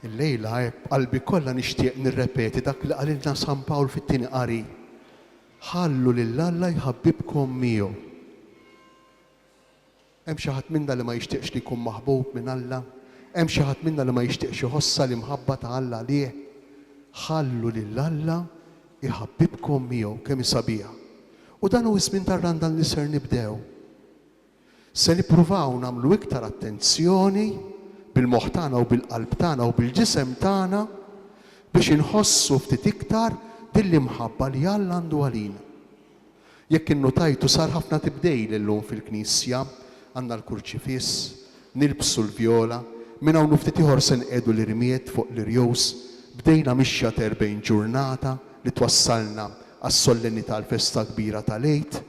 Il-lejla qalbi kollha nixtieq nirrepeti dak li qalilna San Pawl fit-tieni qari. Ħallu lil Alla jħabbibkom miegħu. Hemm xi ħadd minna li ma jixtieqx li jkun maħbub minn Alla, hemm xi ħadd minna li ma jixtieqx iħossa li mħabba ta' Alla għalih. Ħallu lil Alla jħabbibkom miegħu kemm isabiha. U dan hu żmien tar-randan li ser nibdew. Se nippruvaw nagħmlu iktar attenzjoni bil-moħħ tagħna u bil-qalb tagħna u bil-ġisem tagħna biex inħossu ftit iktar dill-imħabba li Alla għandu għalina. Jekk innotajtu sar ħafna tibdejl illum fil-Knisja, għandna l-kurċifiss, nilbsu l-vjola, minn hawn ftit ieħor se nqedu l-irmiet fuq l-irjows, bdejna mixja 40 ġurnata li twassalna għas-sollenità l-festa kbira tal-Għid.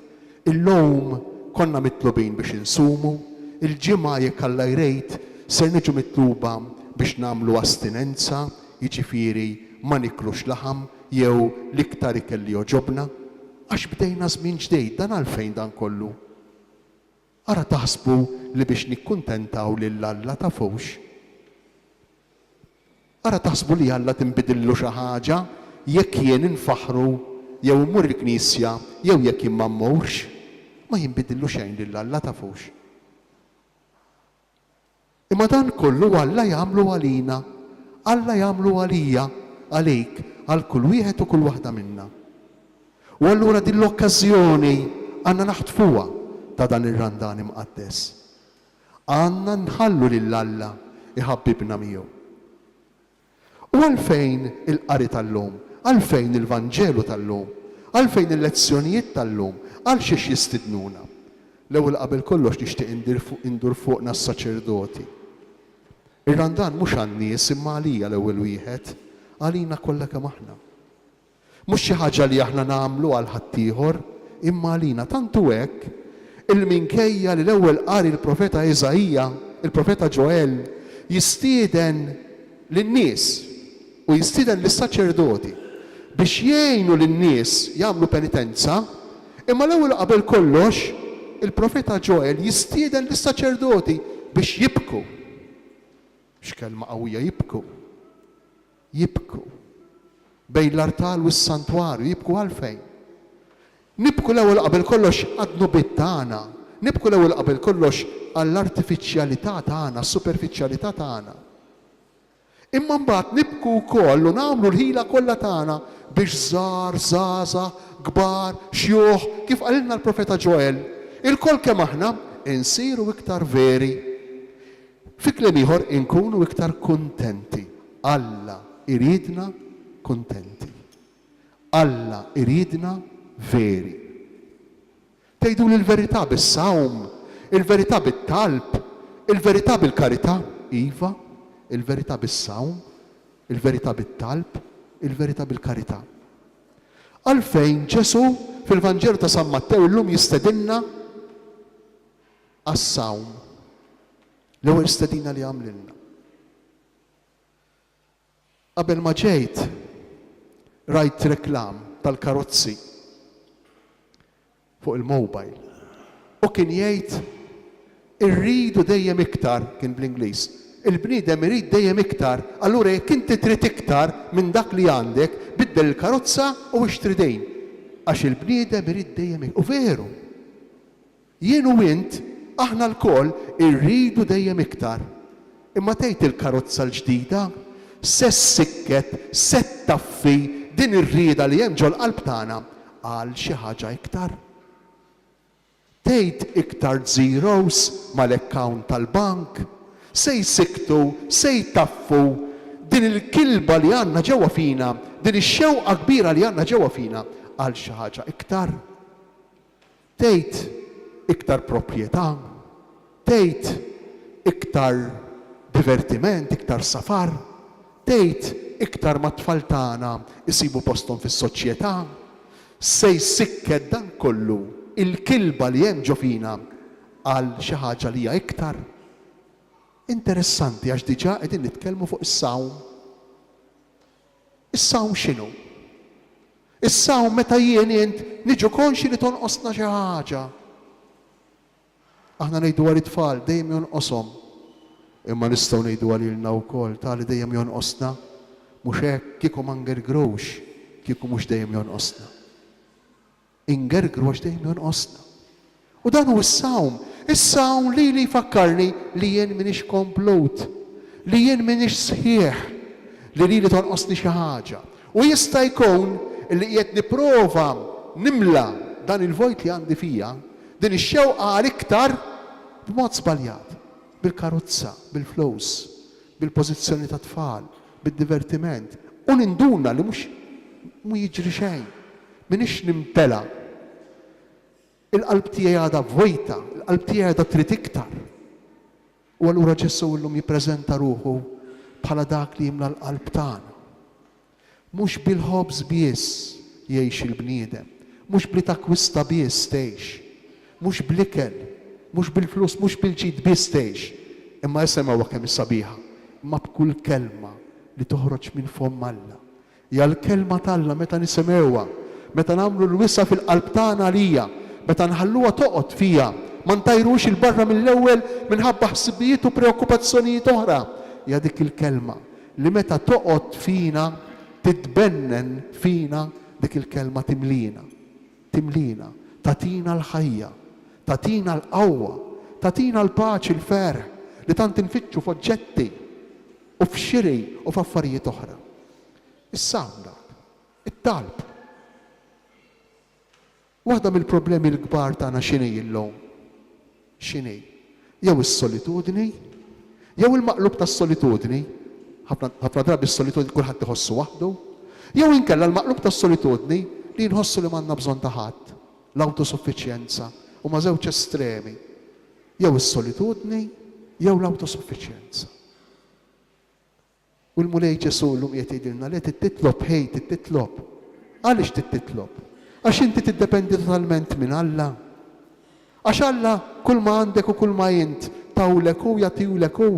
Illum konna mitlubin biex insumu, il-ġimgħa jekk Alla jrejt ser niġu mitluba biex nagħmlu astinenza, jiġifieri ma niklux laħam jew l-iktar ikel li joġobna, għax bdejna żmien ġdejd dan għalfejn dan kollu. Ara taħsbu li biex nikkuntentaw lil Alla tafux. Ara taħsbu li Alla tinbidillu xi ħaġa jekk jien infaħru jew immur il-Knisja jew jekk jien ma mmurx, ma jinbidillu xejn lil Alla tafux. Imma dan kollu Alla jagħmlu għalina, Alla jagħmlu għalija, għalik, għal kull wieħed u kull waħda minna. U allura din l-okkażjoni għandna naħtfuha ta' dan ir-randan imqaddes. Għandna nħallu lil Alla iħabbibna miegħu. U għalfejn il-qari tal-lum, għalfejn il-Vanġelu tal-lum, għalfejn il-lezzjonijiet tal-lum, għal xiex jistidnuna. L-ewwel qabel kollox nixtieq indur fuqna s-saċerdoti. Ir-randan mhux għan-nies imma għalija l-ewwel wieħed, għalina kollha kemm aħna. Mhux xi ħaġa li aħna nagħmlu għal ħaddieħor, imma għalina tantu hekk il-minkejja li l-ewwel qari l-profeta Eżajija, il-profeta Ġoel, jistieden lin-nies u jistieden lis-saċerdoti biex jgħinu lin-nies jagħmlu penitenza, imma l-ewwel qabel kollox il-profeta Ġoel jistieden lis-saċerdoti biex jibku. X'kelma qawwija jibku. Jibku. Bejn l-artal u s-santwarju jibku għalfejn. Nibku l-ewwel qabel kollox għad-nubiet tagħna, nibku l-ewwel qabel kollox għall-artifiċjalità tagħna, s-superfiċjalità tagħna. Imma mbagħad nibku wkoll u nagħmlu l-ħila kollha tagħna biex żgħar, żgħażagħ, kbar, xjuħ, kif qalilna l-profeta Ġoel, il-koll kemm aħna insiru iktar veri. Fi kliem ieħor inkunu iktar kuntenti. Alla iridna kuntenti. Alla iridna veri. Tgħidu l-verità bis-sawm, il-verità bit-talb, il-verità bil-karità, iva, il-verità bis-sawm, il-verità bit-talb, il-verità bil-karità. Għalfejn Ġesu fil-Vanġelu ta' San Mattew illum jistedinna għas-sawm. L-ewwel stedina li għamlilna. Qabel ma ġejt rajt reklam tal-karozzi fuq il-mobile. U kien jgħid irridu dejjem iktar, kien bl-Ingliż. Il-bniedem irid dejjem iktar, allura jekk inti trid iktar minn dak li għandek, biddel il-karozza u ixtri dejn. Għax il-bniedem irid dejjem iktar. U veru. Jien u int aħna l-koll irridu dejjem iktar. Imma tgħid il-karozza l-ġdida, se ssikket, se taffi din ir-rieda li hemm ġol qalb tagħna għal xi ħaġa iktar. Tgħid iktar zeros mal-account tal-bank, se jsiktu, se jtaffu din il-kilba li għandna ġewwa fina, din ix-xewqa kbira li għandna ġewwa fina għal xi ħaġa iktar. Tgħid iktar proprjetà, tgħid iktar divertiment, iktar safar, tgħid iktar mat-tfal tagħna isibu posthom fis-soċjetà, se jsikked dan kollu il-kilba li hemm ġo fina għal xi ħaġa li hija iktar. Interessanti għax diġà qegħdin nitkellmu fuq is-sawm. Is-sawm x'inhu? Is-sawm meta jien int niġu konxi li tonqosna xi ħaġa. Aħna ngħidu għal it-tfal dejjem jonqoshom. Imma nistgħu ngħidu għalilna wkoll tali dejjem jonqosna, mhux hekk kieku ma ngergrowx, kieku mhux dejjem jonqosna. Ingergru għax dejjem jonqosna. U dan hu s-sawm. Is-sawm li jfakkarni li jien m'iniex komplut, li jien m'iniex sħiħ, li tonqosni xi ħaġa. U jista' jkun li qiegħed nipprova nimla dan il-vojt li għandi fija, din ix-xewqa għal iktar b'mod żbaljat, bil-karozza, bil-flows, bil-pożizzjoni ta' tfal, bid-divertiment, u ninduna li mhux jiġri xejn, m'iniex nimpela. Il-qalb tiegħi għadha vojta, il-qalb tiegħi għadha trid iktar. U allura Ġesu llum jippreżenta ruħu bħala dak li jimla l-qalb tagħna. Mhux bil-ħobż biss jgħix il-bniedem, mhux bl-takwista biss tgħix, mhux bl-ikel, mhux bil-flus, mhux bil-ġid biss tgħix, imma isemgħuha kemm is-sabiħa, imma b'kull kelma li toħroġ minn fomm Alla. Hija l-kelma tal-Alla meta nisimgħuha, meta nagħmlu l-wisa fil-qalb tagħna għalija, meta nħalluha toqgħod fija, ma ntajrux il-barra mill-ewwel minħabba ħsibijiet u preokkupazzjonijiet oħra. Hija dik il-kelma li meta toqgħod fina titbennen fina dik il-kelma timlina, tatina l-ħajja, tatina l-qawwa, tatina l-paċi, l-ferħ li tant infittxu f'oġġetti u f'xiri u f'affarijiet oħra. Is-sawm dak, it-talb. Waħda mill-problemi l-kbar tagħna x'inhi llum? X'inhi? Jew is-solitudni, jew il-maqlub tas-solitudni, ħafna drabi s-solitudni kulħadd iħossu waħdu, jew inkella l-maqlub tas-solitudni li nħossu li m'għandna bżonn ta' ħadd, l-awtosuffiċjenza, huma żewġ estremi. Jew is-solitudni, jew l-awtosuffiċjenza. U l-mulej Ġesu llum qiegħed jgħidilna li titlob titlob. Għaliex titlob? Għax inti tiddependi totalment minn Alla. Għax Alla kull ma għandek u kull ma jint tawlek u jagħtiwlek hu.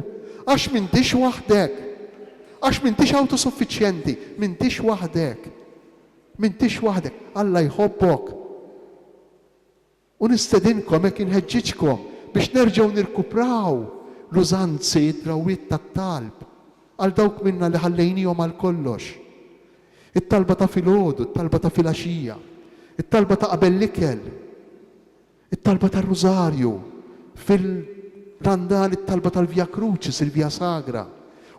Għax m'intix waħdek. Għax m'intix awtosuffiċjenti, m'intix waħdek. M'intix waħdek. Alla jħobbok. U nistedinkom hekk inħeġġiġkom biex nerġgħu nirkupraw l-użanzi id-drawwiet tat-talb għal dawk minna li ħallejnihom għal kollox. It-talba ta' filgħodu, it-talba ta' filgħaxija, it-talba ta' qabel l-ikel, it-talba tar-rużarju, fil-randan it-talba tal-Via Crucis, il-Via Sagra.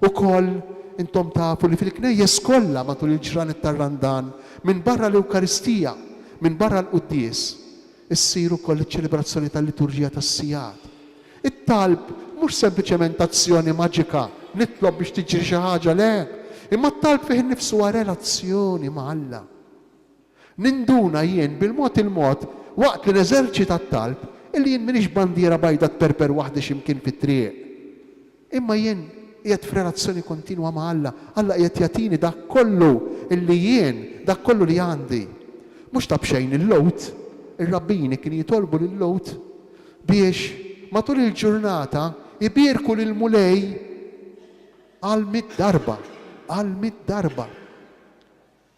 Ukoll intom tafu li fil-knejjes kollha matul il-ġranet tar-randan minn barra l-Ewkaristija, minn barra l-Quddies, issiru koll iċ-ċelebrazzjoni tal-liturġija tas-sijat. It-talb mhux sempliċement azzjoni maġika, nitlob biex tiġri xi ħaġa le, imma t-talb fih innifsu relazzjoni ma' Alla. Ninduna jien bil-mod il-mod waqt li neżerċita t-talb illi jien minix bandiera bajda tperper waħda x'imkien fit-triq. Imma jien qiegħed f'relazzjoni kontinwa ma' Alla. Alla qiegħed jagħtini dak kollu illi jien, dak kollu li għandi. Mhux ta' bxejn il-lowt, ir-rabbini kien jitolbu lil-lowt biex matul il-ġurnata ibirku lil-mulej għal 100 darba. Għal 100 darba.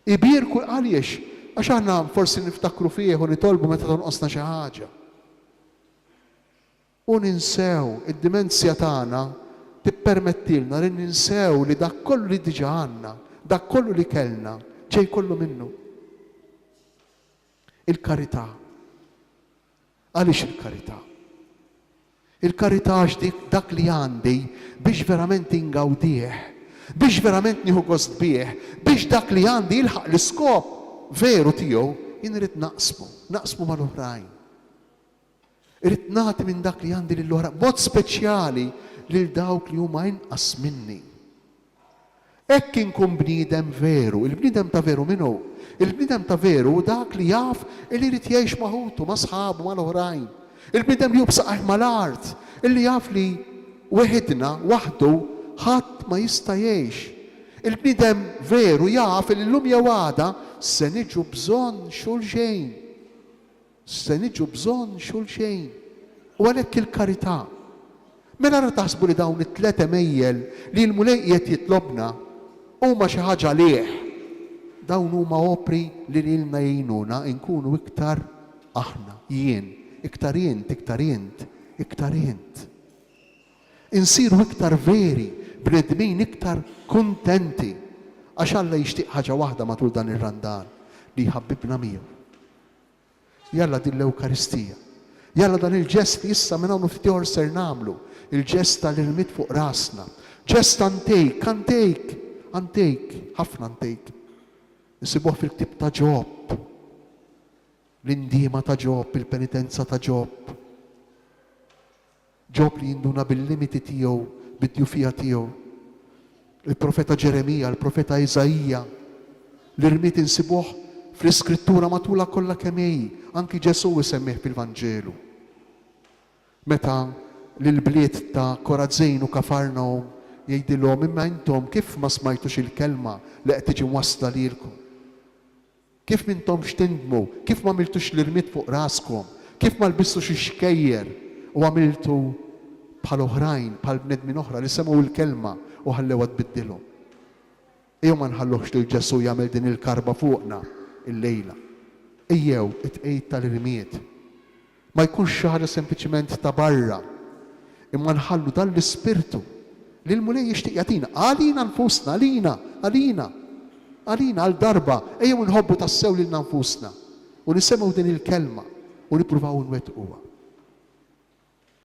Ibirku għaliex, għax aħna forsi niftakru fih u nitolbu meta tonqosna xi ħaġa. U ninsew id-dimensja tagħna tippermettilna li ninsew li dak kollu li diġà għandna, dak kollu li kellna, ġej kollu minnu. Il-karità. Għaliex il-karità? Il-karità dik dak li għandi biex verament ingawdih, biex verament nieħu gost bih, biex dak li għandi jilħaq l-iskop veru tiegħu jien irid naqsmu mal-oħrajn. Irid nagħti minn dak li għandi lill-oħra, mod speċjali lil dawk li huma inqas minni. Hekk inkun bniedem veru, il-bniedem ta' veru minnu? Il-bniedem ta' veru dak li jaf li jrid jgħix maħutu ma' sħabu mal-oħrajn. Il-bniedem li jubsaqaħ mal-art, illi jaf li weħidna waħdu ħadd ma jista' jgħix. Il-bniedem veru jaf li llum jew għada se niġu bżonn xulxejn. Se niġu bżonn xulxejn. U għalhekk il-karità. Mela ra taħsbu li dawn it-tlet emejjel li l-mulej qiegħed jitlobna huma xi ħaġa għalih. Dawn huma opri li lilna jgħinuna nkunu iktar aħna, jien, iktar jint. insiru iktar veri, bnedmin iktar kuntenti. Għax Alla jixtieq ħaġa waħda matul dan ir-randan li jħabbibna miegħu. Jalla din l-Ewkaristija. Jalla dan il-ġest li issa minn hawn ftit ieħor ser nagħmlu, il-ġest tal-irmit fuq rasna. Ġest antejk, ħafna antejk. Nisibuh fil-ktib ta' Ġob, l-indiema ta' Ġob, il-penitenza ta' Ġob. Ġob li jinduna bil-limiti tiegħu, bid-djufija tiegħu. Il-profeta Ġeremija, il-profeta Iżajija, l-irmit insibuh fl-iskrittura matula kollha kemm hi, anki Ġesu isemmih fil-Vanġelu. Meta l-bliet ta' Korazin u Kafarnaum jgħidilhom imma intom kif ma smajtux il-kelma li qed tiġi mwassla lilkom? Kif m'intomx tindmu? Kif ma għamiltux l-irmit fuq raskom? Kif ma lbistux ix-xkejjer u għamiltu bħal oħrajn, bħal bnedmin oħra li semgħu l-kelma u ħallew tbiddilhom? Ejjew ma nħallux lil Ġesu jagħmel din il-karba fuqna il-lejla. Ejjew it-tqejt tal-irmiet. Ma jkunx xi ħaġa sempliċiment ta' barra, imma nħallu dan l-ispirtu li l-mulej jixtieq jagħtina għalina nfusna, għalina għal darba, ejjew nħobbu tassew lilna nfusna u nisemgħu din il-kelma u nippruvaw nwettquha.